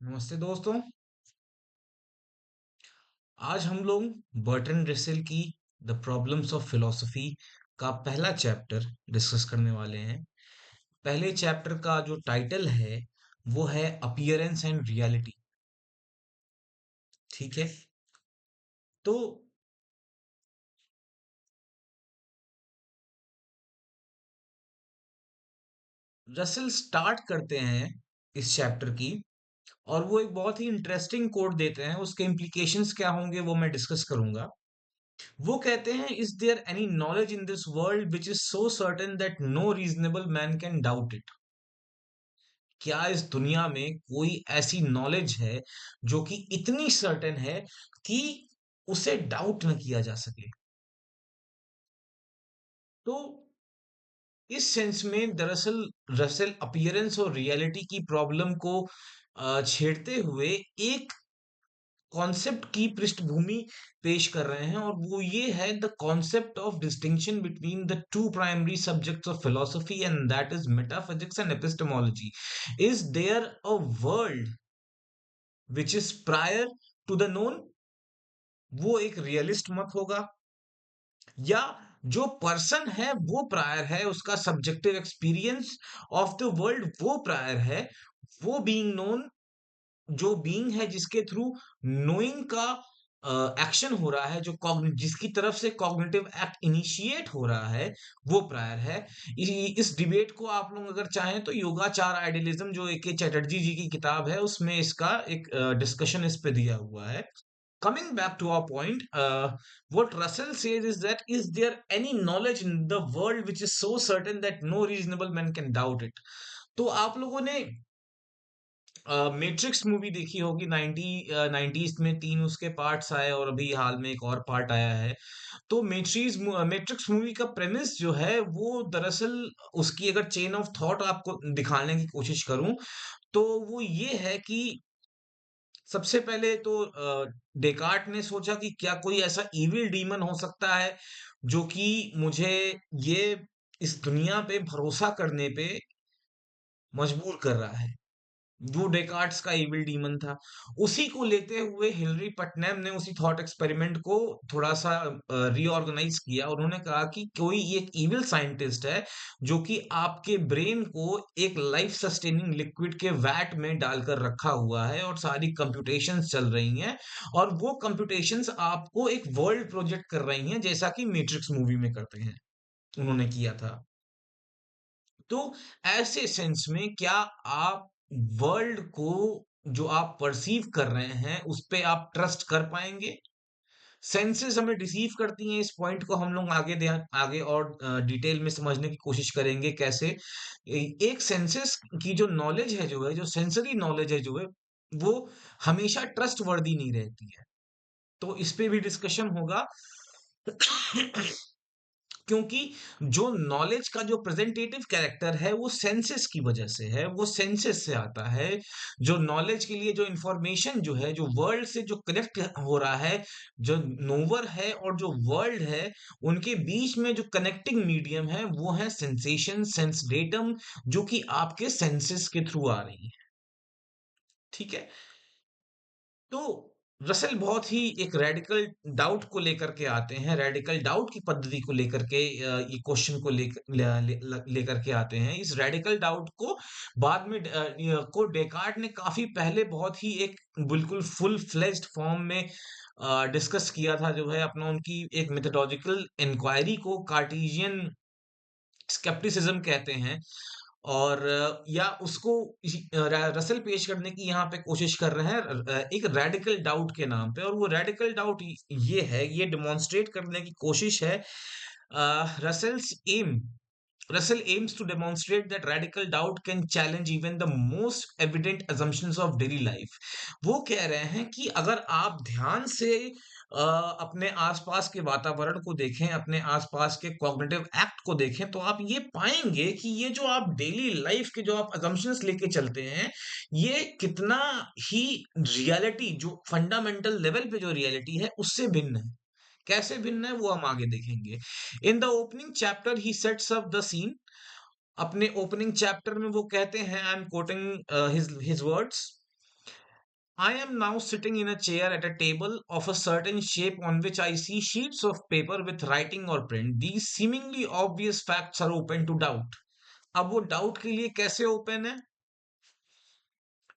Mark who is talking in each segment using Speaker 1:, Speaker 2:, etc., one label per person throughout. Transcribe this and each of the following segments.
Speaker 1: नमस्ते दोस्तों। आज हम लोग बर्ट्रैंड रसेल की द प्रॉब्लम्स ऑफ फिलोसफी का पहला चैप्टर डिस्कस करने वाले हैं। पहले चैप्टर का जो टाइटल है वो है अपीयरेंस एंड रियलिटी। ठीक है। तो रसेल स्टार्ट करते हैं इस चैप्टर की, और वो एक बहुत ही इंटरेस्टिंग कोट देते हैं। उसके इम्प्लीकेशंस क्या होंगे वो मैं डिस्कस करूंगा। वो कहते हैं, is there any knowledge in this world which is so certain that no reasonable man can doubt it. क्या इस दुनिया में कोई ऐसी नॉलेज है जो कि इतनी सर्टेन है कि उसे डाउट न किया जा सके। तो इस सेंस में दरअसल रसेल अपीयरेंस और रियलिटी की प्रॉब्लम को छेड़ते हुए एक कॉन्सेप्ट की पृष्ठभूमि पेश कर रहे हैं, और वो ये है the concept of distinction between the two primary subjects of philosophy, and that is metaphysics and epistemology. Is there a world which is prior to the known, वो एक रियलिस्ट मत होगा, या जो पर्सन है वो प्रायर है, उसका subjective experience of the world वो प्रायर है। वो बीइंग नोन, जो बीइंग है जिसके थ्रू नोइंग का एक्शन हो रहा है, जो जिसकी तरफ से कॉग्निटिव एक्ट इनिशिएट हो रहा है, वो प्रायर है। इस डिबेट को आप लोग अगर चाहें तो योगाचार आइडियलिज्म, जो ए के चटर्जी जी की किताब है, उसमें इसका एक डिस्कशन इस पे दिया हुआ है। Coming back to our point, what Russell says is that, is there any knowledge in the world which is so certain that no reasonable man can doubt it? तो आप लोगों ने मैट्रिक्स मूवी देखी होगी। 90s में तीन उसके parts आए, और अभी हाल में एक और पार्ट आया है। तो मैट्रिक्स मूवी का प्रेमिस जो है वो दरअसल, उसकी अगर चेन ऑफ थॉट आपको दिखाने की कोशिश करूं तो वो ये है कि सबसे पहले तो डेकार्ट ने सोचा कि क्या कोई ऐसा इविल डीमन हो सकता है जो कि मुझे ये इस दुनिया पे भरोसा करने पे मजबूर कर रहा है। वो डेकार्ट्स का इविल डीमन था। उसी को लेते हुए हिलरी पटनैम ने उसी थॉट एक्सपेरिमेंट को थोड़ा सा रीऑर्गेनाइज किया। उन्होंने कहा कि कोई एक इविल साइंटिस्ट है जो कि आपके ब्रेन को एक लाइफ सस्टेनिंग लिक्विड के वैट में डालकर रखा हुआ है, और सारी कंप्यूटेशंस चल रही हैं, और वो कंप्यूटेशंस आपको एक वर्ल्ड प्रोजेक्ट कर रही हैं, जैसा कि मैट्रिक्स मूवी में करते हैं, उन्होंने किया था। तो ऐसे सेंस में क्या आप वर्ल्ड को, जो आप परसीव कर रहे हैं, उस पे आप ट्रस्ट कर पाएंगे? सेंसेस हमें डिसीव करती हैं, इस पॉइंट को हम लोग आगे और डिटेल में समझने की कोशिश करेंगे कैसे। एक सेंसेस की जो नॉलेज है, जो है, जो सेंसरी नॉलेज है, जो है, वो हमेशा ट्रस्ट वर्दी नहीं रहती है। तो इस पे भी डिस्कशन होगा। क्योंकि जो नॉलेज का जो प्रेजेंटेटिव कैरेक्टर है वो सेंसेस की वजह से है, वो सेंसेस से आता है। जो नॉलेज के लिए जो इंफॉर्मेशन जो है, जो वर्ल्ड से जो कनेक्ट हो रहा है, जो नोवर है और जो वर्ल्ड है, उनके बीच में जो कनेक्टिंग मीडियम है वो है सेंसेशन, सेंस डेटम, जो कि आपके सेंसेस के थ्रू आ रही है। ठीक है। तो रसेल बहुत ही एक रेडिकल डाउट को लेकर के आते हैं, रेडिकल डाउट की पद्धति को लेकर के ये क्वेश्चन को लेकर के आते हैं। इस रेडिकल डाउट को बाद में डेकार्ट ने काफी पहले बहुत ही एक बिल्कुल फुल फ्लेज्ड फॉर्म में डिस्कस किया था, जो है अपना उनकी एक मेथोडोलॉजिकल इंक्वायरी को कार्टेशियन स्केप्टिसिज्म कहते हैं। और या उसको रसेल पेश करने की यहाँ पे कोशिश कर रहे हैं एक रेडिकल डाउट के नाम पे। और वो रेडिकल डाउट ये है, ये डिमॉन्स्ट्रेट करने की कोशिश है। Russell's aim Russell aims to demonstrate that radical doubt can challenge even the most evident assumptions of daily life. वो कह रहे हैं कि अगर आप ध्यान से अपने आसपास के वातावरण को देखें, अपने आसपास के कॉग्निटिव एक्ट को देखें, तो आप ये पाएंगे कि ये जो आप डेली लाइफ के जो आप assumptions लेके चलते हैं, ये कितना ही रियलिटी, जो फंडामेंटल लेवल पे जो रियलिटी है, उससे भिन्न है। कैसे भिन्न है वो हम आगे देखेंगे। इन द ओपनिंग चैप्टर ही सेट्स अप द सीन। अपने ओपनिंग चैप्टर में वो कहते हैं, I am quoting his words, I am now sitting in a chair at a table of a certain shape on which I see sheets of paper with writing or print. These seemingly obvious facts are open to doubt. अब वो doubt के लिए कैसे open है?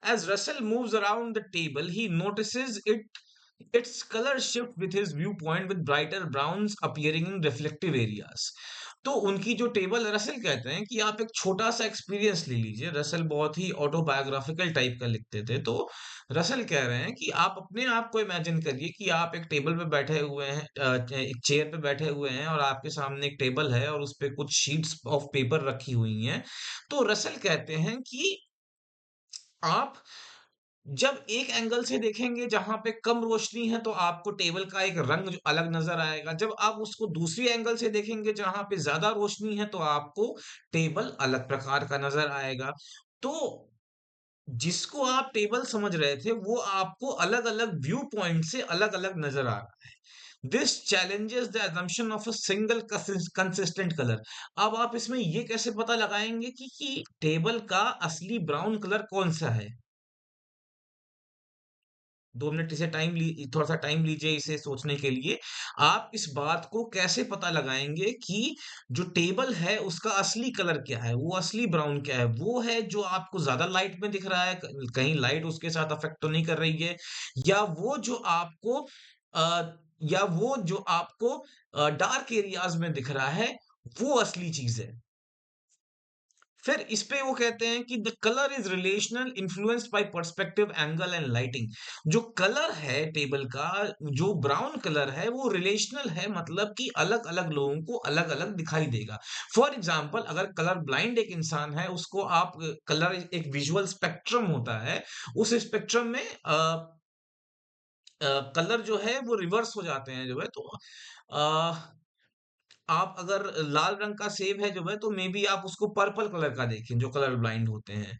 Speaker 1: As Russell moves around the table, he notices its color shift with his viewpoint, with brighter browns appearing in reflective areas. तो उनकी जो table, Russell कहते हैं कि आप एक छोटा सा एक्सपीरियंस ले लीजिए। रसेल बहुत ही ऑटोबायोग्राफिकल टाइप का लिखते थे, तो रसेल कह रहे हैं कि आप अपने आप को इमेजिन करिए कि आप एक टेबल पे बैठे हुए हैं, एक चेयर पे बैठे हुए हैं और आपके सामने एक टेबल है और उस पे कुछ शीट्स ऑफ पेपर रखी हुई हैं। तो रसेल कहते हैं कि आप जब एक एंगल से देखेंगे जहां पे कम रोशनी है तो आपको टेबल का एक रंग जो अलग नजर आएगा। जब आप उसको दूसरी एंगल से देखेंगे जहां पे ज्यादा रोशनी है तो आपको टेबल अलग प्रकार का नजर आएगा। तो जिसको आप टेबल समझ रहे थे वो आपको अलग अलग व्यू पॉइंट से अलग अलग नजर आ रहा है। This challenges the assumption of a single consistent colour. अब आप इसमें ये कैसे पता लगाएंगे कि टेबल का असली ब्राउन कलर कौन सा है? 2 मिनट इसे थोड़ा-सा टाइम लीजिए इसे सोचने के लिए। आप इस बात को कैसे पता लगाएँगे कि जो टेबल है उसका असली कलर क्या है? वो असली ब्राउन क्या है? वो है जो आपको ज़्यादा लाइट में दिख रहा है, क कहीं लाइट उसके साथ अफ़ेक्ट तो नहीं कर रही है? या वो जो आपको या वो जो आपको डार्क एरियाज़ में दिख रहा है, वो असली चीज़ है? फिर इस पे वो कहते हैं कि the colour is relational influenced by perspective angle and lighting. जो कलर है टेबल का, जो ब्राउन कलर है वो रिलेशनल है, मतलब कि अलग अलग लोगों को अलग अलग दिखाई देगा। फॉर एग्जाम्पल, अगर कलर ब्लाइंड एक इंसान है उसको आप कलर, एक विजुअल स्पेक्ट्रम होता है, उस स्पेक्ट्रम में कलर जो है वो रिवर्स हो जाते हैं जो है। तो आप अगर लाल रंग का सेब है जो है तो मे बी आप उसको पर्पल कलर का देखें जो कलर ब्लाइंड होते हैं।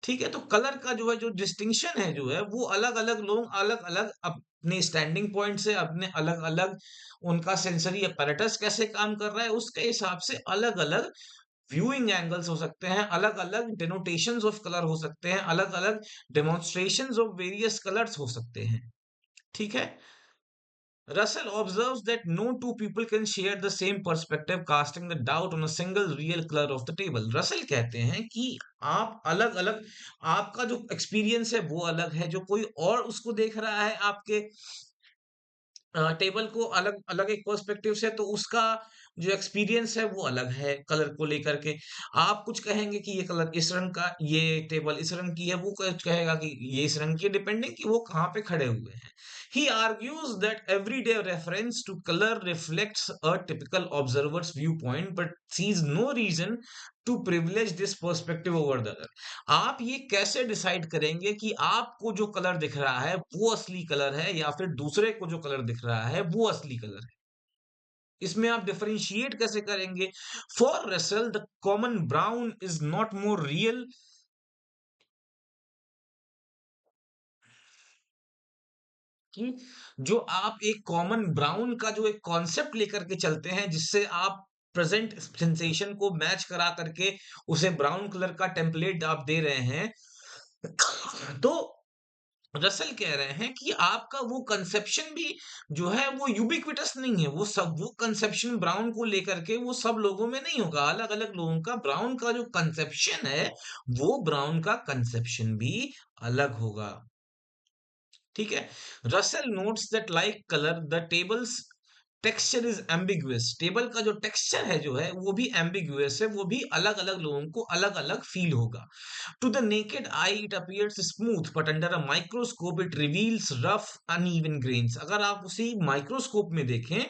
Speaker 1: ठीक है? तो कलर का जो है जो डिस्टिंक्शन है जो है वो अलग-अलग लोग अलग-अलग अपने स्टैंडिंग पॉइंट से, अपने अलग-अलग उनका सेंसरी अपैरेटस कैसे काम कर रहा है उसके हिसाब से अलग-अलग व्यूइंग एंगल्स हो सकते हैं, अलग-अलग डिनोटेशंस ऑफ कलर हो सकते हैं, अलग-अलग डेमोंस्ट्रेशंस ऑफ वेरियस कलर्स हो सकते हैं। ठीक है? Russell observes that no two people can share the same perspective, casting the doubt on a single real color of the table. Russell कहते हैं कि आप अलग-अलग, आपका जो एक्सपीरियंस है वो अलग है, जो कोई और उसको देख रहा है आपके टेबल को अलग अलग एक पर्सपेक्टिव से, तो उसका जो एक्सपीरियंस है वो अलग है कलर को लेकर के। आप कुछ कहेंगे कि ये कलर इस रंग का, ये टेबल इस रंग की है, वो कुछ कहेगा कि ये इस रंग की है, डिपेंडिंग कि वो कहाँ पे खड़े हुए हैं। He argues that everyday reference to color reflects a typical observer's viewpoint but sees no reason to privilege this perspective over the other. आप ये कैसे डिसाइड करेंगे कि आपको जो कलर दिख रहा है वो असली कलर है या फिर दूसरे को जो कलर दिख रहा है वो असली कलर है? इसमें आप डिफरेंशिएट कैसे करेंगे? For Russell the common brown is not more real, कि जो आप एक कॉमन ब्राउन का जो एक कॉन्सेप्ट लेकर के चलते हैं जिससे आप प्रेजेंट सेंसेशन को मैच करा करके उसे ब्राउन कलर का टेम्पलेट आप दे रहे हैं। तो रसल कह रहे हैं कि आपका वो कंसेप्शन भी जो है वो यूबिक्विटस नहीं है। वो कंसेप्शन ब्राउन को लेकर के वो सब लोगों में नहीं होगा। अलग-अलग लोगों का ब्राउन का जो कंसेप्शन है, वो ब्राउन का कंसेप्शन भी अलग होगा। ठीक है? Russell notes that like colour the tables texture is ambiguous. Table का जो टेक्सचर है जो है वो भी एम्बिगुअस है, वो भी अलग-अलग लोगों को अलग-अलग फील होगा। To the naked eye, it appears smooth, but under a microscope, it reveals rough, uneven grains. अगर आप उसी माइक्रोस्कोप में देखें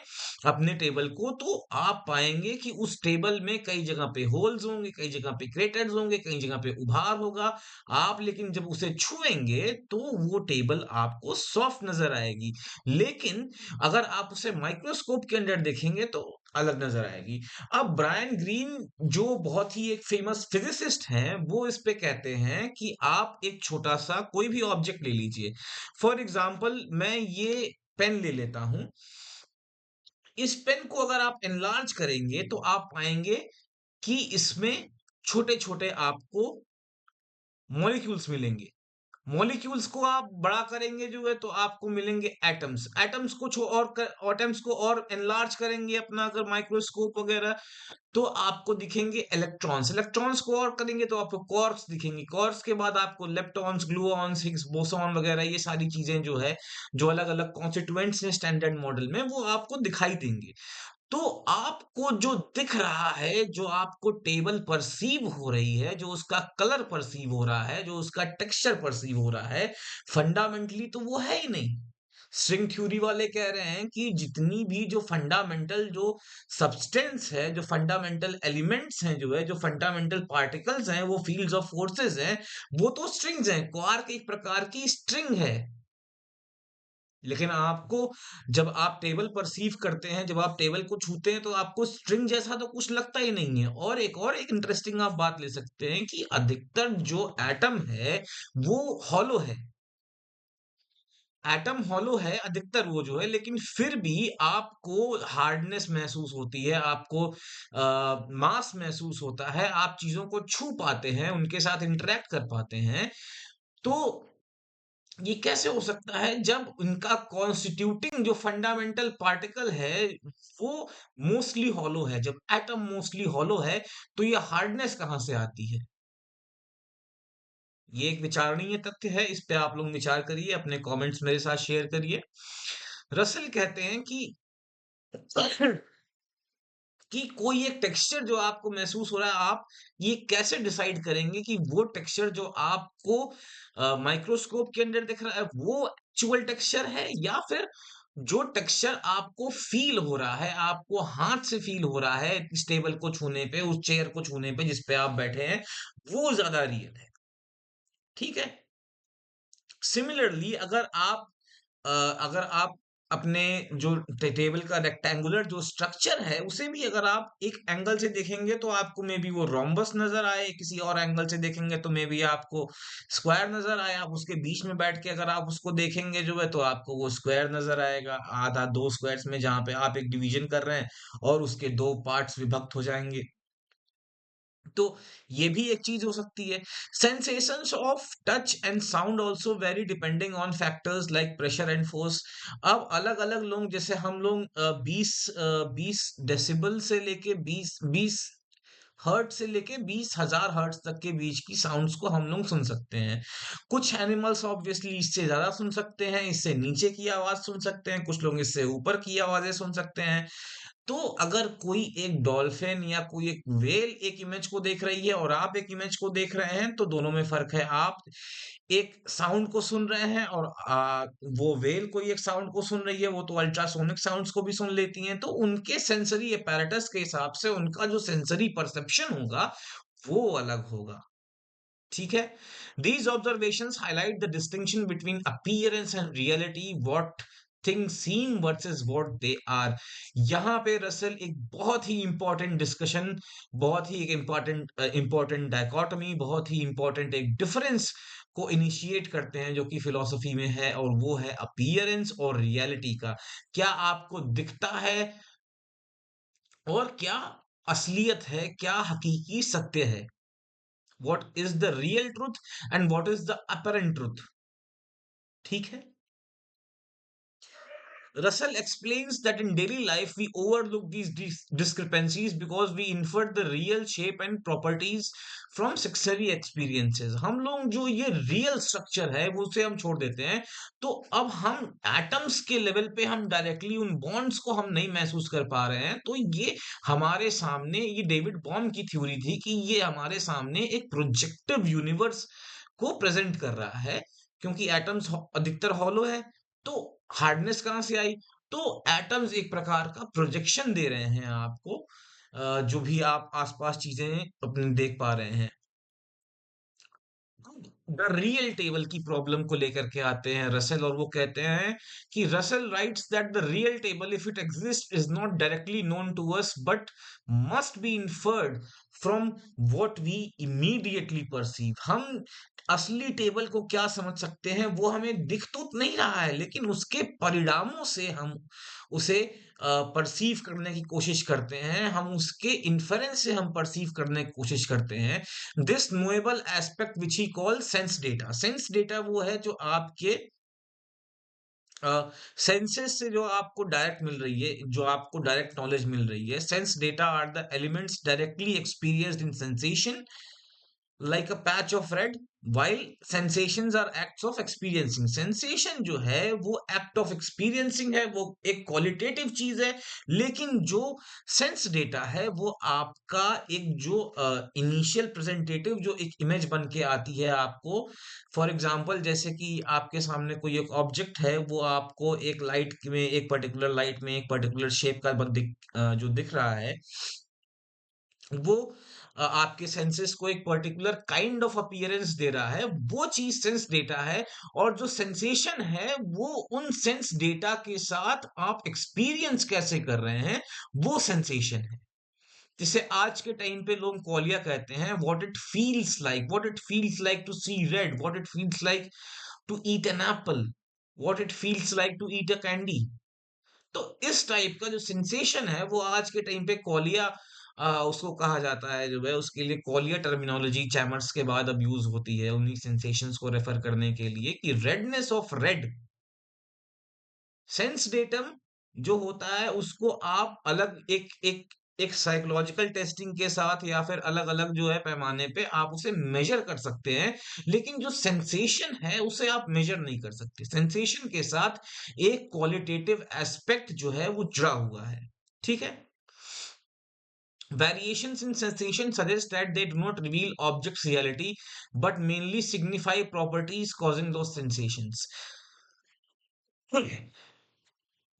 Speaker 1: अपने टेबल को, तो आप पाएंगे कि उस टेबल में कई जगह पे होल्स होंगे, कई जगह पे क्रेटर्स होंगे, कई जगह पे उभार होगा। आप लेकिन जब उसे छुएंगे तो वो टेबल आपको सॉफ्ट नजर आएगी, लेकिन अगर आप उसे माइक्रोस्कोप के अंदर देखेंगे तो अलग नजर आएगी। अब ब्रायन ग्रीन जो बहुत ही एक फेमस फिजिसिस्ट हैं, वो इस पे कहते हैं कि आप एक छोटा सा कोई भी ऑब्जेक्ट ले लीजिए। फॉर एग्जांपल, मैं ये पेन ले लेता हूं। इस पेन को अगर आप एनलार्ज करेंगे तो आप पाएंगे कि इसमें छोटे छोटे आपको मॉलिक्यूल्स मिलेंगे। मॉलिक्यूल्स को आप बड़ा करेंगे जो है तो आपको मिलेंगे एटम्स। एटम्स को एटम्स को और एनलार्ज करेंगे अपना अगर माइक्रोस्कोप वगैरह, तो आपको दिखेंगे इलेक्ट्रॉन्स। इलेक्ट्रॉन्स को और करेंगे तो आपको क्वार्क्स दिखेंगे। क्वार्क्स के बाद आपको लेप्टॉन्स, ग्लूऑन्स, हिग्स बोसॉन वगैरह, ये सारी चीजें जो है, जो अलग अलग कॉन्स्टिट्यूएंट्स हैं स्टैंडर्ड मॉडल में, वो आपको दिखाई देंगे। तो आपको जो दिख रहा है, जो आपको टेबल परसीव हो रही है, जो उसका कलर परसीव हो रहा है, जो उसका टेक्सचर परसीव हो रहा है, फंडामेंटली तो वो है ही नहीं। स्ट्रिंग थ्योरी वाले कह रहे हैं कि जितनी भी जो फंडामेंटल जो सब्सटेंस है, जो फंडामेंटल एलिमेंट्स हैं, जो है जो फंडामेंटल पार्टिकल्स हैं, वो फील्ड्स ऑफ फोर्सेस हैं, वो तो स्ट्रिंग्स हैं। क्वार्क एक प्रकार की स्ट्रिंग है। लेकिन आपको, जब आप टेबल परसीव करते हैं, जब आप टेबल को छूते हैं, तो आपको स्ट्रिंग जैसा तो कुछ लगता ही नहीं है। और एक इंटरेस्टिंग आप बात ले सकते हैं कि अधिकतर जो एटम है वो हॉलो है। एटम हॉलो है अधिकतर वो जो है, लेकिन फिर भी आपको हार्डनेस महसूस होती है, आपको मास महसूस होता है, आप चीजों को छू पाते हैं, उनके साथ इंटरेक्ट कर पाते हैं। तो ये कैसे हो सकता है जब उनका कॉन्स्टिट्यूटिंग जो फंडामेंटल पार्टिकल है वो मोस्टली हॉलो है। जब एटम मोस्टली हॉलो है तो ये हार्डनेस कहां से आती है? ये एक विचारणीय तथ्य है, इस पे आप लोग विचार करिए, अपने कमेंट्स मेरे साथ शेयर करिए। रसेल कहते हैं कि कोई एक टेक्सचर जो आपको महसूस हो रहा है, आप ये कैसे डिसाइड करेंगे कि वो टेक्सचर जो आपको माइक्रोस्कोप के अंदर दिख रहा है वो एक्चुअल टेक्सचर है, या फिर जो टेक्सचर आपको फील हो रहा है, आपको हाथ से फील हो रहा है इस टेबल को छूने पे, उस चेयर को छूने पे जिस पे आप बैठे हैं, वो ज्यादा रियल है। ठीक है। सिमिलरली अगर आप अपने जो टेबल का रेक्टेंगुलर जो स्ट्रक्चर है उसे भी अगर आप एक एंगल से देखेंगे तो आपको मे बी वो रोम्बस नजर आए, किसी और एंगल से देखेंगे तो मे बी आपको स्क्वायर नजर आए। आप उसके बीच में बैठ के अगर आप उसको देखेंगे जो है तो आपको वो स्क्वायर नजर आएगा, आधा दो स्क्वायर्स में, जहां पे आप एक डिवीजन कर रहे हैं और उसके दो पार्ट्स विभक्त हो जाएंगे। तो ये भी एक चीज हो सकती है। Sensations of touch and sound also very depending on factors like pressure and force. अब अलग अलग लोग, जैसे हम लोग 20 डेसिबल से लेके 20 हर्ट से लेके 20,000 हर्ट्ज तक के बीच की साउंड्स को हम लोग सुन सकते हैं। कुछ एनिमल्स ऑब्वियसली इससे ज्यादा सुन सकते हैं, इससे नीचे की आवाज सुन सकते हैं, कुछ लोग इससे ऊपर की आवाजें सुन सकते हैं। तो अगर कोई एक डॉल्फिन या कोई एक व्हेल एक इमेज को देख रही है और आप एक इमेज को देख रहे हैं, तो दोनों में फर्क है। आप एक साउंड को सुन रहे हैं और वो व्हेल कोई एक साउंड को सुन रही है, वो तो अल्ट्रासोनिक साउंड्स को भी सुन लेती हैं। तो उनके सेंसरी apparatus के हिसाब से उनका जो सेंसरी परसेप्शन होगा वो अलग होगा। ठीक है। These observations highlight the distinction between appearance and reality, what things seem versus what they are। यहाँ पे रसेल एक बहुत ही इंपॉर्टेंट डिस्कशन, बहुत ही एक इंपॉर्टेंट डायकोटमी, बहुत ही इंपॉर्टेंट एक डिफरेंस को इनिशिएट करते हैं जो कि फिलॉसफी में है, और वो है अपीयरेंस और रियलिटी का। क्या आपको दिखता है और क्या असलियत है, क्या हकीकी सत्य है। what is the real truth and what is the apparent truth। ठीक है। Russell explains that in daily life we overlook these discrepancies because we infer the real shape and properties from sensory experiences। हम लोग जो ये real structure है वो उसे हम छोड़ देते हैं। तो अब हम एटम्स के लेवल पे हम डायरेक्टली उन बॉन्ड्स को हम नहीं महसूस कर पा रहे हैं। तो ये हमारे सामने, ये डेविड बॉम की थ्योरी थी कि ये हमारे सामने एक प्रोजेक्टिव यूनिवर्स को प्रेजेंट कर रहा है, क्योंकि एटम्स अधिकतर हॉलो है। तो हार्डनेस कहाँ से आई? तो एटम्स एक प्रकार का प्रोजेक्शन दे रहे हैं आपको, जो भी आप आसपास चीजें अपने देख पा रहे हैं। द रियल टेबल की प्रॉब्लम को लेकर के आते हैं रसेल, और वो कहते हैं कि Russell writes that the real table if it exist is not directly known to us but must be inferred from what we immediately perceive. हम असली टेबल को क्या समझ सकते हैं वो हमें दिख तो नहीं रहा है, लेकिन उसके परिणामों से हम उसे परसीव करने की कोशिश करते हैं, हम उसके इन्फरेंस से हम परसीव करने की कोशिश करते हैं। This knowable aspect which he call sense data. Sense data वो है जो आपके सेंसेस से जो आपको डायरेक्ट मिल रही है, जो आपको डायरेक्ट नॉलेज मिल रही है। Sense data are the elements directly experienced in sensation like a patch of red, while sensations are acts of experiencing। sensation जो है वो act of experiencing है, वो एक qualitative चीज है। लेकिन जो sense data है वो आपका एक जो इनिशियल प्रेजेंटेटिव जो एक इमेज बन के आती है आपको। फॉर एग्जांपल जैसे कि आपके सामने कोई एक ऑब्जेक्ट है, वो आपको एक लाइट में, एक पर्टिकुलर लाइट में एक पर्टिकुलर शेप का जो दिख रहा है, वो आपके सेंसेस को एक पर्टिकुलर काइंड ऑफ अपीयरेंस दे रहा है, वो चीज सेंस डेटा है। और जो सेंसेशन है वो उन सेंस डेटा के साथ आप एक्सपीरियंस कैसे कर रहे हैं, वो सेंसेशन है। जिसे आज के टाइम पे लोग कौलिया कहते हैं। What it feels like to see red, what it feels like to eat an apple, what it feels like to eat a candy. तो इस टाइप का जो सेंसेशन है वो आज के टाइम पे कौलिया उसको कहा जाता है, जो है उसके लिए कौलिया टर्मिनोलॉजी चैमर्स के बाद अब यूज होती है उन्हीं सेंसेशंस को रेफर करने के लिए, कि redness of red. Sense datum जो होता है उसको आप अलग एक एक एक साइकोलॉजिकल टेस्टिंग के साथ या फिर अलग अलग जो है पैमाने पे आप उसे मेजर कर सकते हैं। लेकिन जो सेंसेशन है उसे आप मेजर नहीं कर सकते। सेंसेशन के साथ एक क्वालिटेटिव एस्पेक्ट जो है वो जुड़ा हुआ है। ठीक है। Variations in sensation suggest that they do not reveal objects' reality, but mainly signify properties causing those sensations।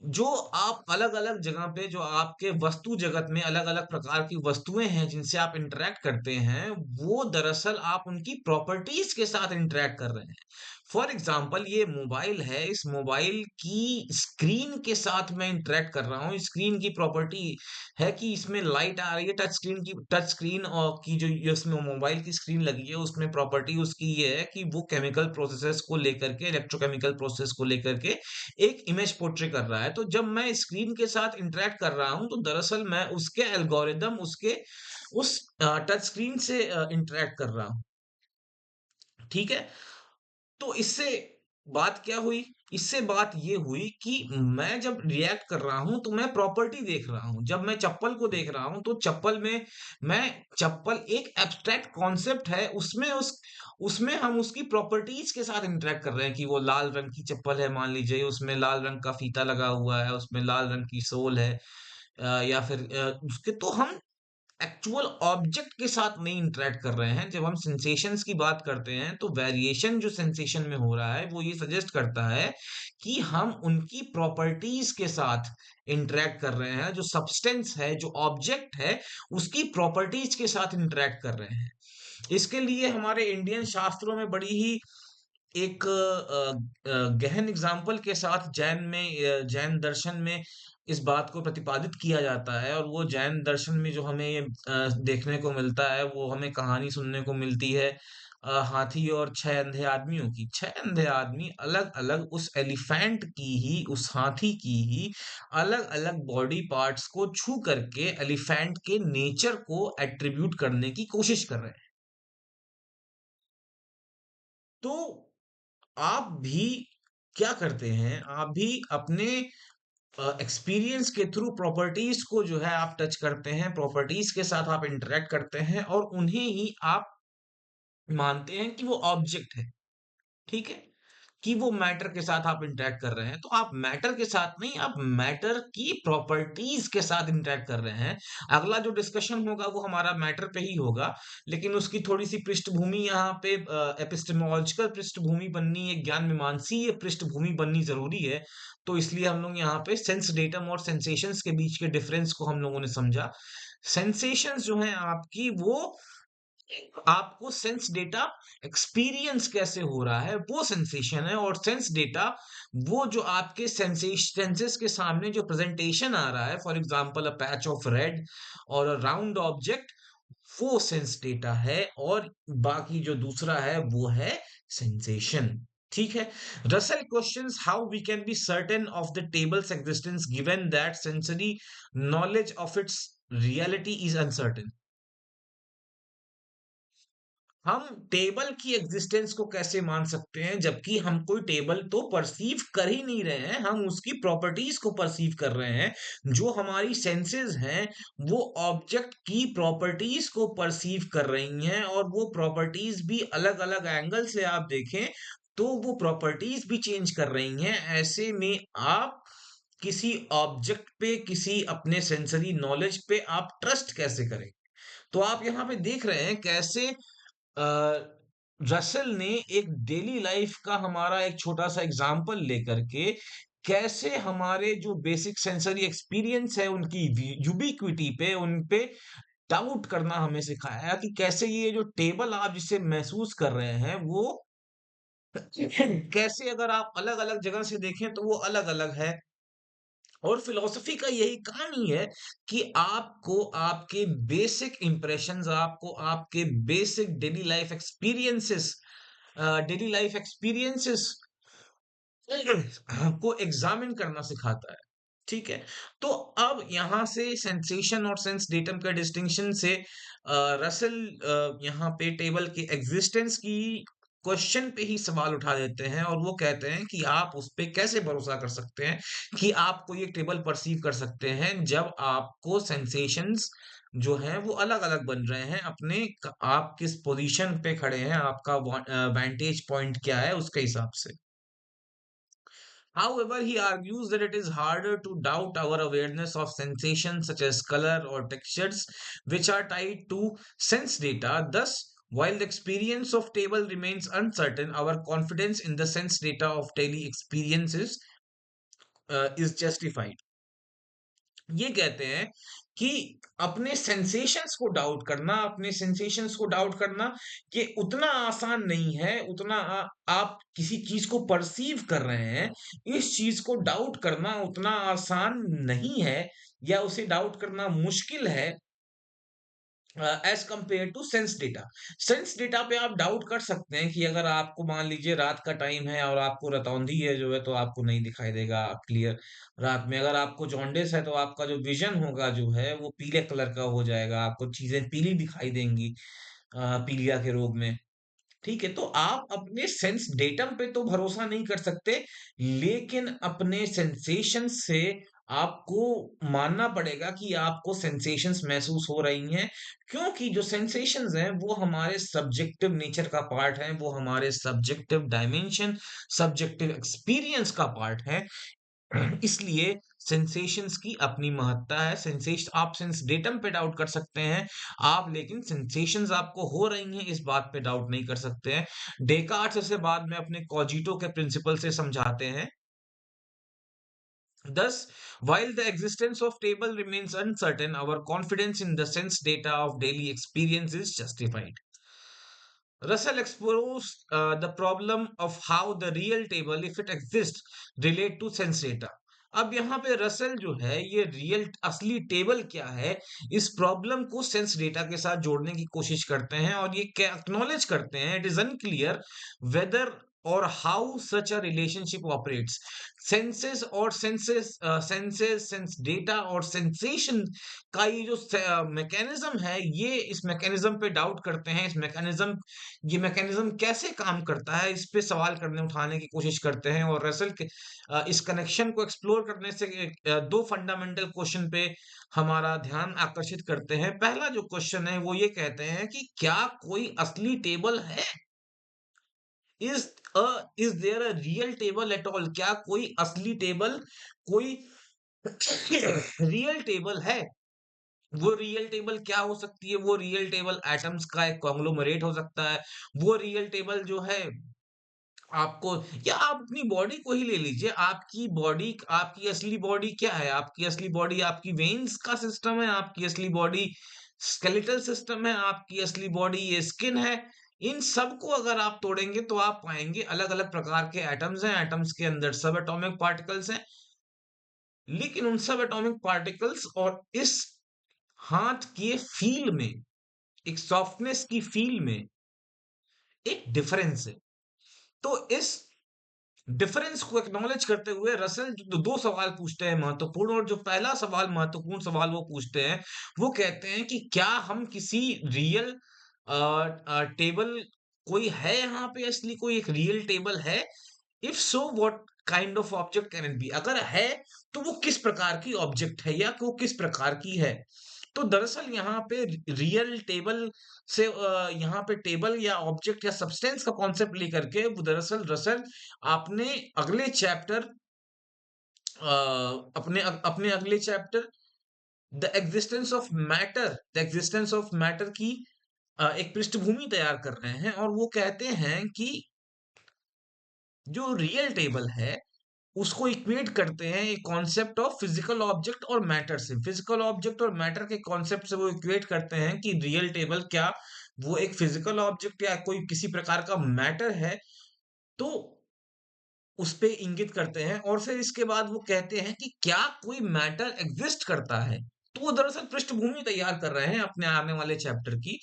Speaker 1: जो आप अलग-अलग जगह पे, जो आपके वस्तु जगत में अलग-अलग प्रकार की वस्तुएं हैं जिनसे आप इंटरैक्ट करते हैं, वो दरअसल आप उनकी प्रॉपर्टीज के साथ इंटरैक्ट कर रहे हैं। फॉर एग्जाम्पल ये मोबाइल है, इस मोबाइल की स्क्रीन के साथ मैं इंटरैक्ट कर रहा हूँ। स्क्रीन की प्रॉपर्टी है कि इसमें लाइट आ रही है। टच स्क्रीन और की जो ये उसमें मोबाइल की स्क्रीन लगी है उसमें प्रॉपर्टी उसकी ये है कि वो केमिकल प्रोसेसेस को लेकर के, इलेक्ट्रोकेमिकल प्रोसेस को लेकर के एक इमेज पोर्ट्रे कर रहा है। तो जब मैं स्क्रीन के साथ इंटरेक्ट कर रहा हूं तो दरअसल मैं उसके एल्गोरिदम, उसके उस टच स्क्रीन से इंटरेक्ट कर रहा हूं। ठीक है। तो इससे बात क्या हुई? इससे बात ये हुई कि मैं जब रिएक्ट कर रहा हूं तो मैं प्रॉपर्टी देख रहा हूं। जब मैं चप्पल को देख रहा हूं तो चप्पल में मैं चप्पल एक एब्स्ट्रैक्ट कॉन्सेप्ट है, उसमें हम उसकी प्रॉपर्टीज के साथ इंटरेक्ट कर रहे हैं कि वो लाल रंग की चप्पल है, मान लीजिए उसमें लाल रंग का फीता लगा हुआ है, उसमें लाल रंग की सोल है, या फिर उसके तो हम एक्चुअल ऑब्जेक्ट के साथ नहीं इंटरेक्ट कर रहे हैं। जब हम सेंसेशंस की बात करते हैं तो वेरिएशन जो सेंसेशन में हो रहा है वो ये सजेस्ट करता है कि हम उनकी प्रॉपर्टीज के साथ इंटरेक्ट कर रहे हैं। जो सब्सटेंस है, जो ऑब्जेक्ट है, उसकी प्रॉपर्टीज के साथ इंटरेक्ट कर रहे हैं। इसके लिए हमारे इंडियन शास्त्रों में बड़ी ही एक गहन एग्जाम्पल के साथ जैन दर्शन में इस बात को प्रतिपादित किया जाता है। और वो जैन दर्शन में जो हमें ये देखने को मिलता है, वो हमें कहानी सुनने को मिलती है हाथी और 6 अंधे आदमियों की। 6 अंधे आदमी अलग अलग उस एलिफेंट की ही, उस हाथी की ही अलग अलग बॉडी पार्ट्स को छू करके एलिफेंट के नेचर को एट्रीब्यूट करने की कोशिश कर रहे हैं। तो आप भी क्या करते हैं, आप भी अपने एक्सपीरियंस के थ्रू प्रॉपर्टीज को जो है आप टच करते हैं, प्रॉपर्टीज के साथ आप इंटरेक्ट करते हैं और उन्हें ही आप मानते हैं कि वो ऑब्जेक्ट है। ठीक है। कि वो मैटर के साथ आप इंटरेक्ट कर रहे हैं, तो आप मैटर के साथ नहीं, आप मैटर की प्रॉपर्टीज के साथ इंटरेक्ट कर रहे हैं। अगला जो डिस्कशन होगा वो हमारा मैटर पे ही होगा, लेकिन उसकी थोड़ी सी पृष्ठभूमि यहाँ पे एपिस्टेमोलॉजिकल पृष्ठभूमि बननी, एक ज्ञान मीमांसीय पृष्ठभूमि बननी जरूरी है। तो इसलिए हम लोग यहाँ पे सेंस डेटम और सेंसेशंस के बीच के डिफरेंस को हम लोगों ने समझा। सेंसेशंस जो है आपकी, वो आपको सेंस डेटा एक्सपीरियंस कैसे हो रहा है वो सेंसेशन है। और सेंस डेटा वो जो आपके सेंसेस के सामने जो प्रेजेंटेशन आ रहा है, for example a patch of red और अ राउंड ऑब्जेक्ट, वो सेंस डेटा है, और बाकी जो दूसरा है वो है सेंसेशन। ठीक है। Russell questions how we can be certain of the table's existence given that sensory knowledge of its reality is uncertain. हम टेबल की एग्जिस्टेंस को कैसे मान सकते हैं जबकि हम कोई टेबल तो परसीव कर ही नहीं रहे हैं, हम उसकी प्रॉपर्टीज को परसीव कर रहे हैं। जो हमारी सेंसेस हैं वो ऑब्जेक्ट की प्रॉपर्टीज को परसीव कर रही हैं, और वो प्रॉपर्टीज भी अलग अलग एंगल से आप देखें तो वो प्रॉपर्टीज भी चेंज कर रही हैं। ऐसे में आप किसी ऑब्जेक्ट पे, किसी अपने सेंसरी नॉलेज पे आप ट्रस्ट कैसे करें? तो आप यहाँ पे देख रहे हैं कैसे रसेल ने एक डेली लाइफ का हमारा एक छोटा सा एग्जाम्पल लेकर के कैसे हमारे जो बेसिक सेंसरी एक्सपीरियंस है उनकी यूबिक्विटी पे, उन पे डाउट करना हमें सिखाया कि कैसे ये जो टेबल आप जिसे महसूस कर रहे हैं वो कैसे अगर आप अलग अलग जगह से देखें तो वो अलग अलग है। और फिलॉसफी का यही काम ही है कि आपको आपके बेसिक इंप्रेशंस, आपको आपके बेसिक डेली लाइफ एक्सपीरियंसेस को एग्जामिन करना सिखाता है। ठीक है। तो अब यहाँ से सेंसेशन और सेंस डेटम का डिस्टिंक्शन से रसेल यहाँ पे टेबल के एग्जिस्टेंस की क्वेश्चन पे ही सवाल उठा देते हैं, और वो कहते हैं कि आप उस पे कैसे भरोसा कर सकते हैं कि आप कोई एक टेबल परसीव कर सकते हैं जब आपको सेंसेशंस जो हैं वो अलग अलग बन रहे हैं। आप किस पोजीशन पे खड़े हैं, आपका वैंटेज पॉइंट क्या है उसके हिसाब से। However, he argues that it is harder to doubt our awareness of sensations such as color or textures, which are tied to sense data. Thus, while the experience of table remains uncertain, our confidence in the sense data of daily experiences is justified. ये कहते हैं कि अपने sensations को doubt करना ये उतना आसान नहीं है, उतना आप किसी चीज को परसीव कर रहे हैं, इस चीज को डाउट करना उतना आसान नहीं है, या उसे डाउट करना मुश्किल है as compare to sense data. Sense data पे आप डाउट कर सकते हैं कि अगर आपको मान लीजिए रात का टाइम है और आपको रतौंधी है जो है, तो आपको नहीं दिखाई देगा क्लियर रात में। अगर आपको जॉन्डिस है तो आपका जो विजन होगा जो है वो पीले कलर का हो जाएगा, आपको चीजें पीली दिखाई देंगी पीलिया के रोग में। ठीक है। तो आप अपने सेंस डेटम पे तो भरोसा नहीं कर सकते, लेकिन अपने सेंसेशन से आपको मानना पड़ेगा कि आपको सेंसेशंस महसूस हो रही हैं, क्योंकि जो सेंसेशंस हैं वो हमारे सब्जेक्टिव नेचर का पार्ट है, वो हमारे सब्जेक्टिव डायमेंशन, सब्जेक्टिव एक्सपीरियंस का पार्ट है। इसलिए सेंसेशंस की अपनी महत्ता है। सेंसेशन आप सेंस डेटम पे डाउट कर सकते हैं आप, लेकिन सेंसेशंस आपको हो रही हैं इस बात पे डाउट नहीं कर सकते हैं। डेकार्ट्स इसे बाद में अपने कॉजिटो के प्रिंसिपल से समझाते हैं। Thus, while the existence of table remains uncertain, our confidence in the sense data of daily experience is justified. Russell explores the problem of how the real table, if it exists, relate to sense data. अब यहाँ पे Russell जो है ये real असली table क्या है, इस प्रॉब्लम को सेंस डेटा के साथ जोड़ने की कोशिश करते हैं, और ये क्या एक्नॉलेज करते हैं, इट इज अनक्लियर वेदर और how such a relationship operates. Sense data और सेंसेशन का ये जो मैकेनिज्म है, ये इस मैकेनिज्म पे डाउट करते हैं। ये मैकेनिज्म कैसे काम करता है इस पे सवाल करने उठाने की कोशिश करते हैं, और रसेल के इस कनेक्शन को एक्सप्लोर करने से दो फंडामेंटल क्वेश्चन पे हमारा ध्यान आकर्षित करते हैं। पहला जो क्वेश्चन है वो ये कहते हैं कि क्या कोई असली टेबल है? Is is there a real table at all? क्या कोई असली टेबल, कोई रियल टेबल है? वो रियल टेबल क्या हो सकती है? वो रियल टेबल एटम्स का एक कॉन्ग्लोमरेट हो सकता है। वो रियल टेबल जो है आपको, या आप अपनी बॉडी को ही ले लीजिए। आपकी असली बॉडी क्या है? आपकी असली बॉडी आपकी वेन्स का सिस्टम है, आपकी असली बॉडी स्केलेटल सिस्टम है, आपकी असली बॉडी ये स्किन है। इन सबको अगर आप तोड़ेंगे तो आप पाएंगे अलग अलग प्रकार के एटम्स हैं, एटम्स के अंदर सब एटॉमिक पार्टिकल्स हैं, लेकिन उन सब एटॉमिक पार्टिकल्स और इस हाथ के फील में एक सॉफ्टनेस की फील में एक डिफरेंस है। तो इस डिफरेंस को एक्नॉलेज करते हुए रसेल जो दो सवाल पूछते हैं महत्वपूर्ण, और जो पहला सवाल महत्वपूर्ण सवाल वो पूछते हैं, वो कहते हैं कि क्या हम किसी रियल टेबल, कोई है यहाँ पे असली कोई एक रियल टेबल है? If so what kind of object can it be? अगर है तो वो किस प्रकार की ऑब्जेक्ट है या वो किस प्रकार की है? तो दरअसल यहाँ पे रियल टेबल से यहाँ पे टेबल या ऑब्जेक्ट या सब्सटेंस का कॉन्सेप्ट लेकर के वो दरअसल रसल आपने अगले चैप्टर अपने अगले chapter the existence of matter की एक पृष्ठभूमि तैयार कर रहे हैं, और वो कहते हैं कि जो रियल टेबल है उसको इक्वेट करते हैं एक कॉन्सेप्ट ऑफ फिजिकल ऑब्जेक्ट और मैटर से। फिजिकल ऑब्जेक्ट और मैटर के कॉन्सेप्ट से वो इक्वेट करते हैं कि रियल टेबल क्या वो एक फिजिकल ऑब्जेक्ट या कोई किसी प्रकार का मैटर है, तो उस पे इंगित करते हैं। और फिर इसके बाद वो कहते हैं कि क्या कोई मैटर एग्जिस्ट करता है। तो वो दरअसल पृष्ठभूमि तैयार कर रहे हैं अपने आने वाले चैप्टर की,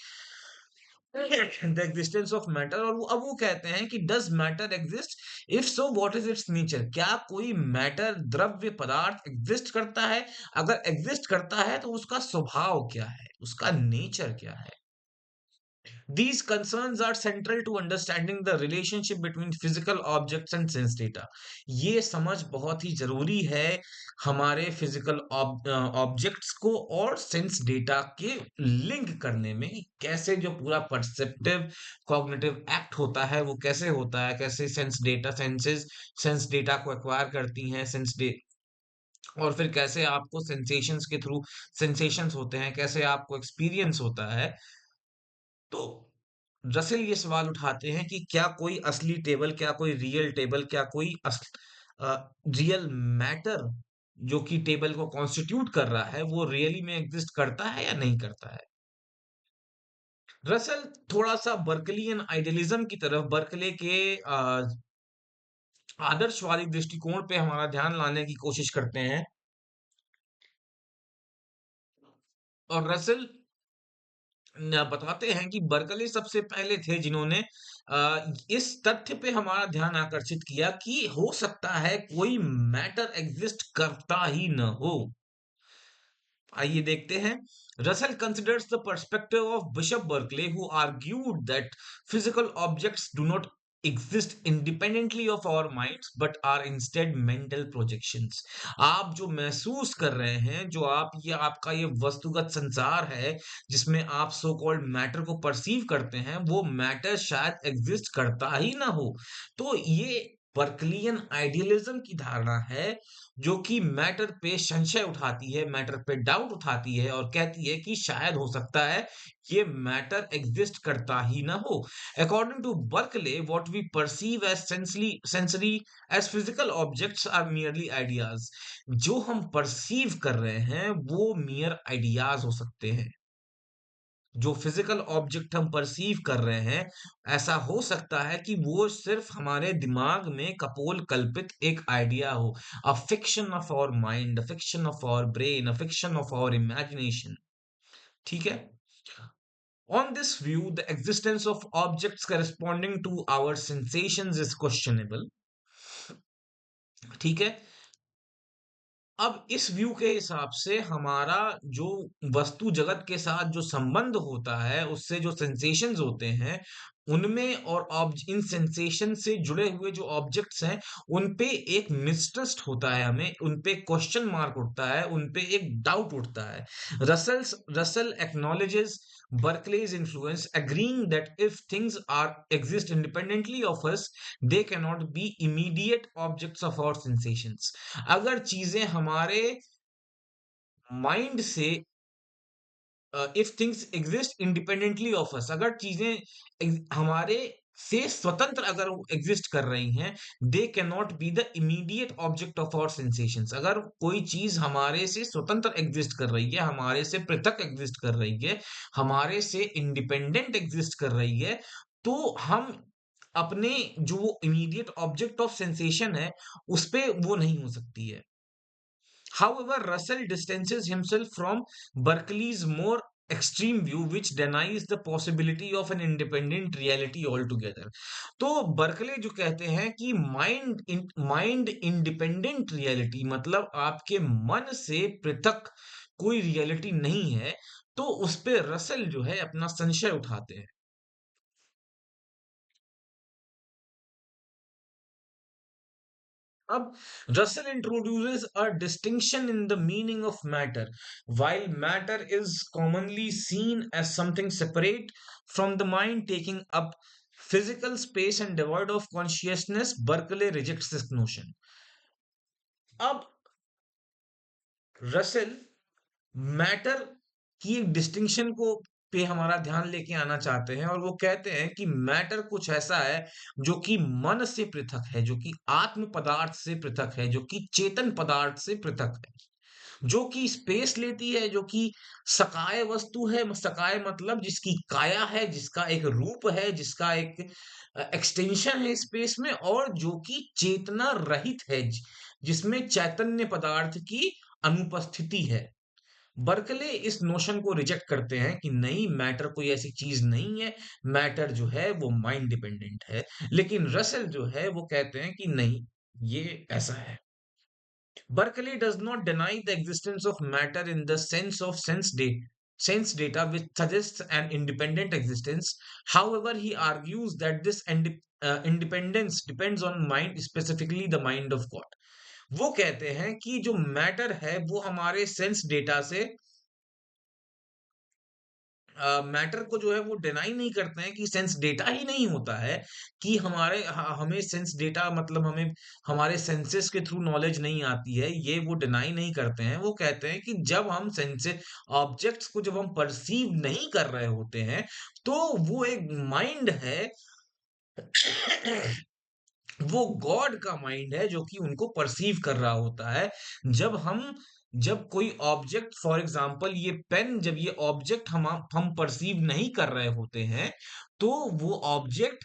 Speaker 1: द एग्जिस्टेंस ऑफ मैटर। और वो अब वो कहते हैं कि does matter exist, if so what is it's nature? क्या कोई मैटर द्रव्य पदार्थ एग्जिस्ट करता है? अगर एग्जिस्ट करता है तो उसका स्वभाव क्या है, उसका नेचर क्या है? These concerns are central to understanding the relationship between physical objects and sense data. ये समझ बहुत ही जरूरी है हमारे फिजिकल ऑब्जेक्ट्स को और सेंस डेटा के लिंक करने में। कैसे जो पूरा परसेप्टिव कॉग्निटिव एक्ट होता है वो कैसे होता है, कैसे सेंस डेटा को एक्वायर करती हैं और फिर कैसे आपको सेंसेशंस के थ्रू सेंसेशंस होते हैं, कैसे आपको एक्सपीरियंस होता है। तो रसेल ये सवाल उठाते हैं कि क्या कोई असली टेबल, क्या कोई रियल टेबल, क्या कोई रियल मैटर जो कि टेबल को कॉन्स्टिट्यूट कर रहा है वो रियली में एग्जिस्ट करता है या नहीं करता है। रसेल थोड़ा सा बर्कलियन आइडियलिज्म की तरफ, बर्कले के आदर्शवादी दृष्टिकोण पे हमारा ध्यान लाने की कोशिश करते हैं। और रसेल बताते हैं कि बर्कले सबसे पहले थे जिन्होंने इस तथ्य पे हमारा ध्यान आकर्षित किया कि हो सकता है कोई मैटर एग्जिस्ट करता ही न हो। आइए देखते हैं। Russell considers the perspective of bishop Berkeley who argued that physical objects do not exist independently of our minds but are instead mental projections। आप जो महसूस कर रहे हैं, जो आप ये आपका ये वस्तुगत संसार है जिसमें आप सो कॉल्ड मैटर को परसीव करते हैं, वो मैटर शायद एग्जिस्ट करता ही ना हो। तो ये बर्कलियन आइडियलिज्म की धारणा है जो कि मैटर पे संशय उठाती है, मैटर पे डाउट उठाती है और कहती है कि शायद हो सकता है ये मैटर एग्जिस्ट करता ही ना हो। According to Berkeley, what we perceive as sensory as physical objects are merely ideas। जो हम परसीव कर रहे हैं वो मियर आइडियाज हो सकते हैं। जो फिजिकल ऑब्जेक्ट हम परसीव कर रहे हैं, ऐसा हो सकता है कि वो सिर्फ हमारे दिमाग में कपोल कल्पित एक आइडिया हो, a fiction of our mind, a fiction of our brain, a fiction of our imagination. ठीक है। On this view, the existence of objects corresponding to our sensations is questionable। ठीक है। अब इस व्यू के हिसाब से हमारा जो वस्तु जगत के साथ जो संबंध होता है, उससे जो सेंसेशंस होते हैं, उनमें और इन सेंसेशन से जुड़े हुए जो ऑब्जेक्ट्स हैं, उन पे एक मिसट्रस्ट होता है, हमें उन पे क्वेश्चन मार्क उठता है, उन पे एक डाउट उठता है। Russell acknowledges Berkeley's influence, agreeing that if things are exist independently of us, they cannot be immediate objects of our sensations। अगर चीजें हमारे माइंड से if things exist independently of us, अगर चीजें हमारे से स्वतंत्र अगर एग्जिस्ट कर रही हैं, they can not be the immediate object of our sensations. अगर कोई चीज हमारे से स्वतंत्र एग्जिस्ट कर रही है, हमारे से पृथक एग्जिस्ट कर रही है, हमारे से इंडिपेंडेंट एग्जिस्ट कर रही है, तो हम अपने जो इमीडिएट ऑब्जेक्ट ऑफ सेंसेशन है उस पे वो नहीं हो सकती है। However, Russell distances himself from Berkeley's more extreme view which denies the possibility of an independent reality altogether. तो बर्कले जो कहते हैं कि माइंड इंडिपेंडेंट रियलिटी मतलब आपके मन से पृथक कोई रियलिटी नहीं है, तो उस पे रसल जो है अपना संशय उठाते हैं। अब Russell introduces a distinction in the meaning of matter. While matter is commonly seen as something separate from the mind, taking up physical space and devoid of consciousness, Berkeley rejects this notion. अब Russell matter की एक distinction को पे हमारा ध्यान लेके आना चाहते हैं और वो कहते हैं कि मैटर कुछ ऐसा है जो कि मन से पृथक है, जो कि आत्म पदार्थ से पृथक है, जो कि चेतन पदार्थ से पृथक है, जो कि स्पेस लेती है, जो कि सकाय वस्तु है। सकाय मतलब जिसकी काया है, जिसका एक रूप है, जिसका एक एक्सटेंशन है स्पेस में, और जो कि चेतना रहित है, जिसमें चैतन्य पदार्थ की अनुपस्थिति है। बर्कले इस नोशन को रिजेक्ट करते हैं कि नहीं, मैटर कोई ऐसी चीज नहीं है, मैटर जो है वो माइंड डिपेंडेंट है। लेकिन रसेल जो है वो कहते हैं कि नहीं, ये ऐसा है। Berkeley does not deny the existence of matter in the sense of sense data, which suggests an independent existence. However, he argues that this independence depends on mind, specifically the mind of God. वो कहते हैं कि जो matter है वो हमारे sense data से matter को जो है वो डिनाई नहीं करते हैं कि सेंस डेटा ही नहीं होता है, कि हमें सेंस डेटा मतलब हमें हमारे सेंसेस के थ्रू नॉलेज नहीं आती है, ये वो डिनाई नहीं करते हैं। वो कहते हैं कि जब हम सेंसे ऑब्जेक्ट्स को जब हम परसीव नहीं कर रहे होते हैं, तो वो एक माइंड है, वो गॉड का माइंड है जो कि उनको परसीव कर रहा होता है। जब हम जब कोई ऑब्जेक्ट, फॉर एग्जांपल ये पेन, जब ये ऑब्जेक्ट हम परसीव नहीं कर रहे होते हैं, तो वो ऑब्जेक्ट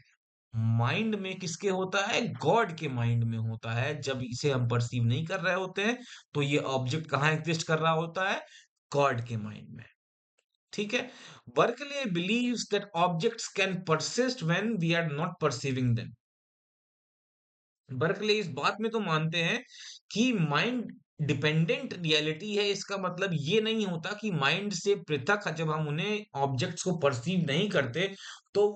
Speaker 1: माइंड में किसके होता है? गॉड के माइंड में होता है। जब इसे हम परसीव नहीं कर रहे होते हैं, तो ये ऑब्जेक्ट कहाँ एग्जिस्ट कर रहा होता है? गॉड के माइंड में। ठीक है। Berkeley believes that objects can persist when we are not perceiving them. Berkeley इस बात में तो मानते हैं कि माइंड डिपेंडेंट रियलिटी है। इसका मतलब ये नहीं होता कि माइंड से पृथक जब हम उन्हें ऑब्जेक्ट्स को परसीव नहीं करते, तो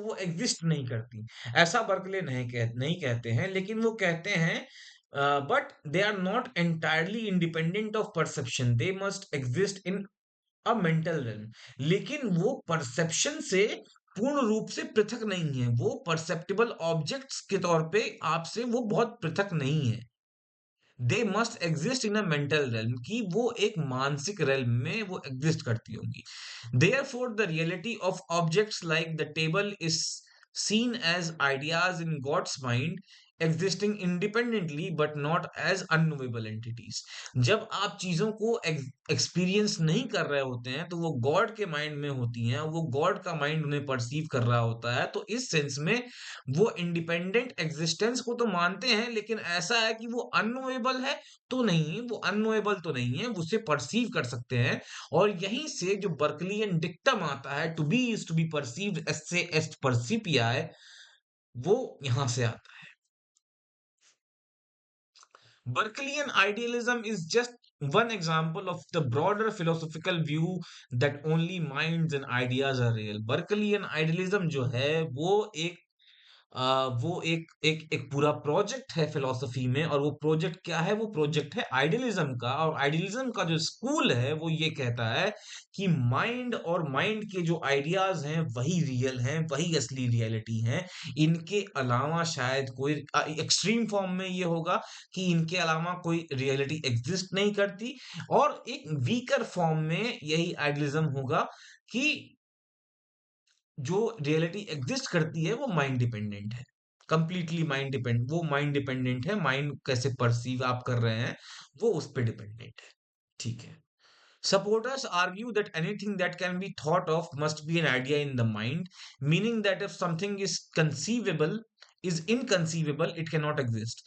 Speaker 1: वो एग्जिस्ट नहीं करती। ऐसा बर्कले नहीं कहते हैं, लेकिन वो कहते हैं but they are not entirely independent of perception, they must exist in a mental realm. लेकिन वो परसेप्शन से पूर्ण रूप से पृथक नहीं है, वो परसेप्टिबल ऑब्जेक्ट्स के तौर पे आपसे वो बहुत पृथक नहीं है। दे must exist in a mental realm, कि वो एक मानसिक रेल्म में वो एग्जिस्ट करती होंगी। Therefore, the reality of objects like the table is seen as ideas in God's mind, existing independently but not as unknowable entities. जब आप चीजों को एक्सपीरियंस नहीं कर रहे होते हैं, तो वो गॉड के माइंड में होती हैं, वो गॉड का माइंड उन्हें परसीव कर रहा होता है। तो इस सेंस में वो इंडिपेंडेंट एग्जिस्टेंस को तो मानते हैं, लेकिन ऐसा है कि वो अननोएबल है तो नहीं, वो अननोएबल तो नहीं है, उसे परसीव कर सकते हैं। और यहीं से जो बर्कलियन डिक्टम आता है, to be is to be perceived एस्से एस्ट परसिपियाe, वो यहां से आता है। Berkeleyan idealism is just one example of the broader philosophical view that only minds and ideas are real. Berkeleyan idealism जो है वो एक पूरा प्रोजेक्ट है फिलॉसफी में, और वो प्रोजेक्ट क्या है? वो प्रोजेक्ट है आइडियलिज्म का। और आइडियलिज्म का जो स्कूल है वो ये कहता है कि माइंड और माइंड के जो आइडियाज हैं वही रियल हैं, वही असली रियलिटी हैं। इनके अलावा शायद कोई एक्सट्रीम फॉर्म में ये होगा कि इनके अलावा कोई रियलिटी एग्जिस्ट नहीं करती, और एक वीकर फॉर्म में यही आइडियलिज्म होगा कि जो रियलिटी एग्जिस्ट करती है वो माइंड डिपेंडेंट है, कंप्लीटली माइंड डिपेंड वो माइंड डिपेंडेंट है। माइंड कैसे परसीव आप कर रहे हैं वो उस पर डिपेंडेंट है। ठीक है। Supporters argue that anything that can be thought of must be an idea in the mind, meaning that if something is inconceivable, it cannot exist.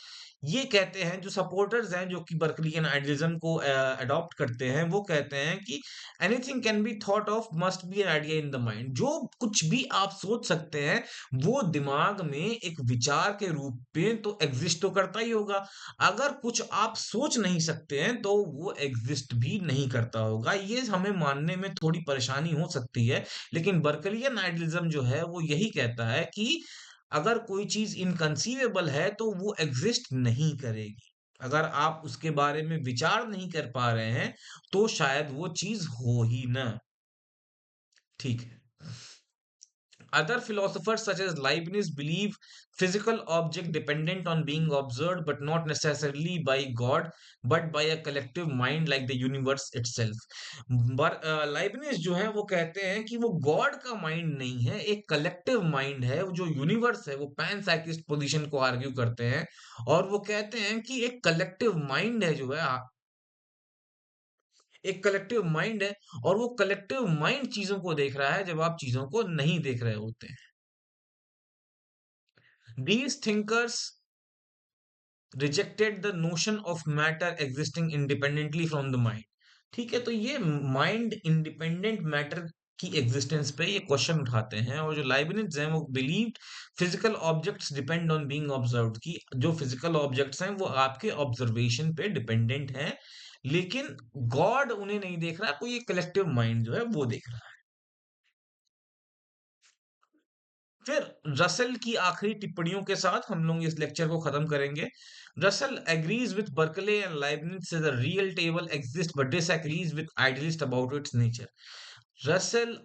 Speaker 1: ये कहते हैं जो सपोर्टर्स हैं जो कि बर्कलियन आइडियलिज्म को अडॉप्ट करते हैं, वो कहते हैं कि anything can be thought of must be an idea in the mind. जो कुछ भी आप सोच सकते हैं वो दिमाग में एक विचार के रूप में तो एग्जिस्ट तो करता ही होगा। अगर कुछ आप सोच नहीं सकते हैं तो वो एग्जिस्ट भी नहीं करता होगा। ये हमें मानने में थोड़ी परेशानी हो सकती है, लेकिन बर्कलियन आइडियलिज्म जो है वो यही कहता है कि अगर कोई चीज इनकंसीवेबल है तो वो एग्जिस्ट नहीं करेगी। अगर आप उसके बारे में विचार नहीं कर पा रहे हैं तो शायद वो चीज हो ही ना। ठीक है। Other philosophers such as Leibniz believe physical object dependent on being observed but not necessarily by God but by a collective mind like the universe itself. Leibniz जो है वो कहते हैं कि वो गॉड का माइंड नहीं है, एक कलेक्टिव माइंड है। वो जो यूनिवर्स है वो पैन साइकिस्ट पोजीशन को आर्ग्यू करते हैं और वो कहते हैं कि एक कलेक्टिव माइंड है जो है, एक कलेक्टिव माइंड है और वो कलेक्टिव माइंड चीजों को देख रहा है जब आप चीजों को नहीं देख रहे होते हैं। These thinkers rejected the notion of matter existing independently from the mind। ठीक है, तो ये माइंड इंडिपेंडेंट मैटर की एग्जिस्टेंस पे ये क्वेश्चन उठाते हैं। और जो लाइबनिज हैं वो believed physical objects depend on being observed, कि जो फिजिकल ऑब्जेक्ट्स हैं वो आपके ऑब्जर्वेशन पे डिपेंडेंट हैं, लेकिन गॉड उन्हें नहीं देख रहा, कोई एक कलेक्टिव माइंड जो है वो देख रहा है। फिर रसल की आखिरी टिप्पणियों के साथ हम लोग इस लेक्चर को खत्म करेंगे। Russell agrees with Berkeley and Leibniz से the real table exist but disagrees with idealist about its nature. Russell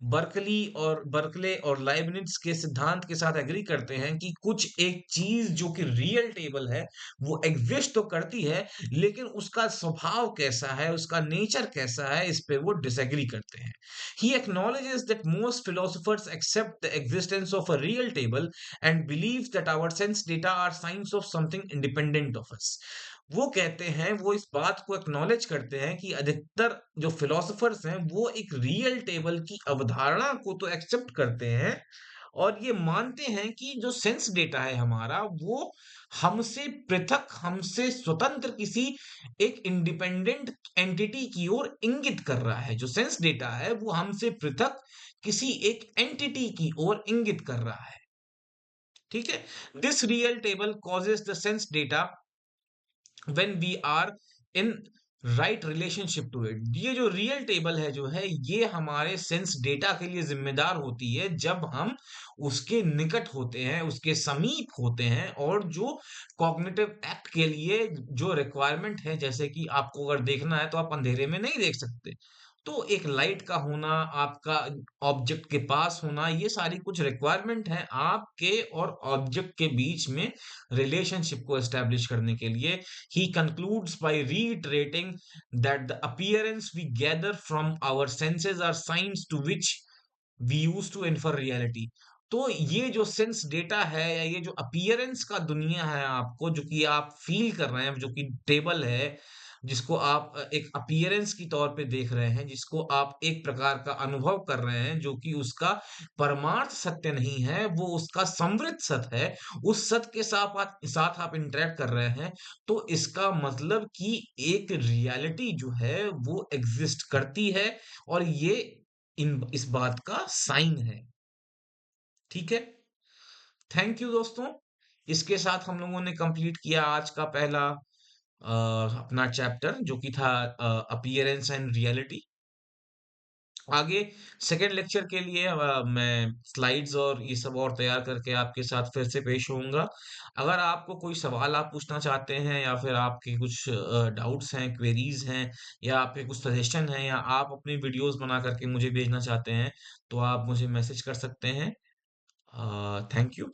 Speaker 1: Berkeley और लाइबनिज के सिद्धांत के साथ एग्री करते हैं कि कुछ एक चीज जो कि रियल टेबल है वो एग्जिस्ट तो करती है, लेकिन उसका स्वभाव कैसा है, उसका नेचर कैसा है, इस पे वो डिसएग्री करते हैं। He acknowledges that most philosophers accept the existence of a real table and believes that our sense data are signs of something independent of us। वो कहते हैं, वो इस बात को एक्नॉलेज करते हैं कि अधिकतर जो फिलोसोफर्स हैं वो एक रियल टेबल की अवधारणा को तो एक्सेप्ट करते हैं और ये मानते हैं कि जो सेंस डेटा है हमारा वो हमसे पृथक, हमसे स्वतंत्र किसी एक इंडिपेंडेंट एंटिटी की ओर इंगित कर रहा है। जो सेंस डेटा है वो हमसे पृथक किसी एक एंटिटी की ओर इंगित कर रहा है। ठीक है। This real table causes the sense data when we are in right relationship to it. ये जो रियल टेबल है जो है ये हमारे सेंस डेटा के लिए जिम्मेदार होती है जब हम उसके निकट होते हैं, उसके समीप होते हैं। और जो कॉग्निटिव एक्ट के लिए जो रिक्वायरमेंट है, जैसे कि आपको अगर देखना है तो आप अंधेरे में नहीं देख सकते, तो एक लाइट का होना, आपका ऑब्जेक्ट के पास होना, ये सारी कुछ रिक्वायरमेंट है आपके और ऑब्जेक्ट के बीच में रिलेशनशिप को एस्टेब्लिश करने के लिए। He concludes by reiterating that the appearance we gather from our senses are signs to which we use to infer reality। तो ये जो सेंस डेटा है या ये जो अपीयरेंस का दुनिया है आपको जो कि आप फील कर रहे हैं, जो कि टेबल है जिसको आप एक अपीयरेंस की तौर पे देख रहे हैं, जिसको आप एक प्रकार का अनुभव कर रहे हैं, जो कि उसका परमार्थ सत्य नहीं है, वो उसका समृद्ध सत्य है। उस सत्य के साथ आप इंटरेक्ट कर रहे हैं, तो इसका मतलब कि एक रियलिटी जो है वो एग्जिस्ट करती है और ये इन इस बात का साइन है। ठीक है। थैंक यू दोस्तों। इसके साथ हम लोगों ने कंप्लीट किया आज का पहला अपना चैप्टर जो कि था अपीयरेंस एंड रियलिटी। आगे सेकेंड लेक्चर के लिए मैं स्लाइड्स और ये सब और तैयार करके आपके साथ फिर से पेश होऊंगा। अगर आपको कोई सवाल आप पूछना चाहते हैं या फिर आपके कुछ डाउट्स हैं, क्वेरीज हैं, या आपके कुछ सजेशन हैं, या आप अपनी वीडियोस बना करके मुझे भेजना चाहते हैं, तो आप मुझे मैसेज कर सकते हैं। Thank you.